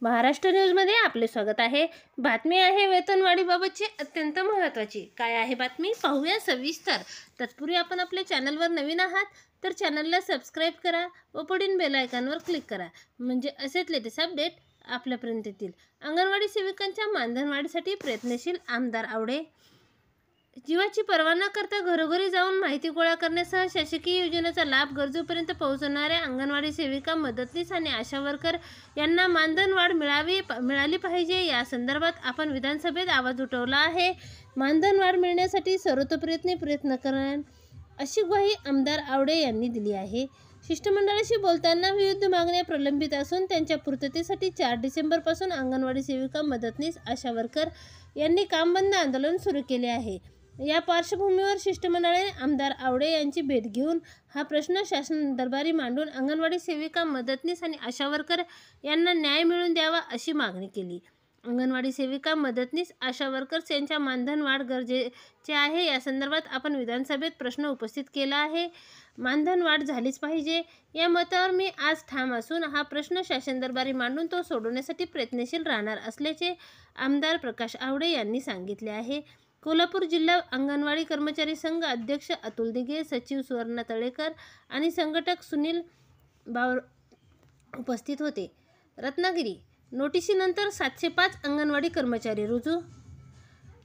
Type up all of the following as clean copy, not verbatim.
महाराष्ट्र न्यूजमध्ये आपले स्वागत आहे। बातमी आहे वेतनवाढीबाबतची अत्यंत महत्त्वाची। काय आहे बातमी पाहूया सविस्तर। तत्पूर्वी आपण आपल्या चॅनलवर नवीन आहात तर चॅनलला सबस्क्राइब करा व पुढील बेल आयकॉनवर क्लिक करा, म्हणजे असेच लेटेस्ट अपडेट आपल्यापर्यंत येतील। अंगणवाडी सेविकांच्या मानधनवाढीसाठी प्रयत्नशील आमदार आवडे। जीवाची पर्वा न करता घरोघरी जाऊन माहिती गोळा करण्यासह शासकीय योजनेचा लाभ गरजूपर्यंत पोहोचवणाऱ्या अंगणवाडी सेविका, मदतनीस आणि आशा वर्कर यांना मानधन वाढ मिळाली पाहिजे या संदर्भात आपण विधानसभेत आवाज उठवला आहे। मानधन वाढ मिळण्यासाठी सर्वतोपरी प्रयत्न करेन अशी ग्वाही आमदार आवडे यांनी दिली आहे। शिष्टमंडळाशी बोलताना विविध मागण्या प्रलंबित असून त्यांच्या पूर्ततेसाठी 4 डिसेंबरपासून अंगणवाडी सेविका, मदतनीस, आशा वर्कर यांनी काम बंद आंदोलन सुरू केले आहे। या पार्श्वभूमीवर शिष्टमंडळाने आमदार आवडे यांची भेट घेऊन हा प्रश्न शासन दरबारी मांडून अंगणवाडी सेविका, मदतनीस आणि आशा वर्कर यांना न्याय मिळवून द्यावा अशी मागणी केली। अंगणवाडी सेविका, मदतनीस, आशा वर्कर्स यांच्या मानधन वाढ गरजेचे आहे या संदर्भात आपण विधानसभेत प्रश्न उपस्थित केला आहे। मानधन वाढ झालीच पाहिजे या मतावर मी आज ठाम असून हा प्रश्न शासन दरबारी मांडून तो सोडवण्यासाठी प्रयत्नशील राहणार असल्याचे आमदार प्रकाश आवडे यांनी सांगितले आहे। कोल्हापूर जिल्हा अंगणवाडी कर्मचारी संघ अध्यक्ष अतुल दिघे, सचिव सुवर्णा तळेकर आणि संघटक सुनील बावर उपस्थित होते। रत्नागिरी नोटिशीनंतर 705 अंगणवाडी कर्मचारी रुजू,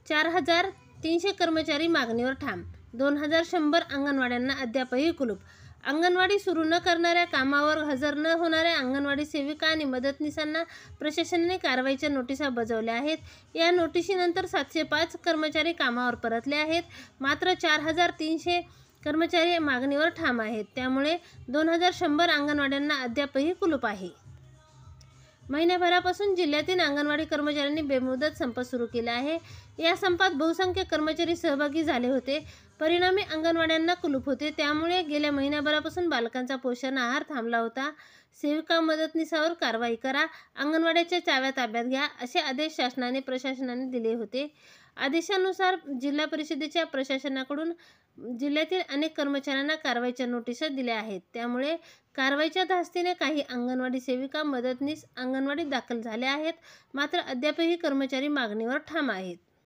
4300 कर्मचारी मागणीवर ठाम, 2100 अंगणवाड्यांना अद्यापही कुलूप। अंगणवाडी सुरू न करणाऱ्या, कामावर हजर न होणाऱ्या अंगणवाडी सेविका आणि मदतनीसांना प्रशासनाने कारवाईच्या नोटिसा बजावल्या आहेत। या नोटिशीनंतर 705 कर्मचारी कामावर परतले आहेत, मात्र 4300 कर्मचारी मागणीवर ठाम आहेत। त्यामुळे 2100 अंगणवाड्यांना अद्यापही कुलूप आहे। महिन्याभरापासून जिल्ह्यातील अंगणवाडी कर्मचाऱ्यांनी बेमुदत संप सुरू केला आहे। या संपात बहुसंख्य कर्मचारी सहभागी झाले होते, परिणामी अंगणवाड्यांना कुलूप होते। त्यामुळे गेल्या महिन्याभरापासून बालकांचा पोषण आहार थांबला होता। सेविका, मदतनीसावर कारवाई करा, अंगणवाड्याच्या चाव्या ताब्यात घ्या असे आदेश शासनाने प्रशासनाने दिले होते। आदेशानुसार जिल्हा परिषदेच्या प्रशासनाकडून जिल्ह्यातील अनेक कर्मचाऱ्यांना कारवाईच्या नोटिसा दिल्या आहेत। त्यामुळे कारवाईच्या धास्तीने काही अंगणवाडी सेविका, मदतनीस अंगणवाडीत दाखल झाल्या आहेत, मात्र अद्यापही कर्मचारी मागणीवर ठाम आहेत।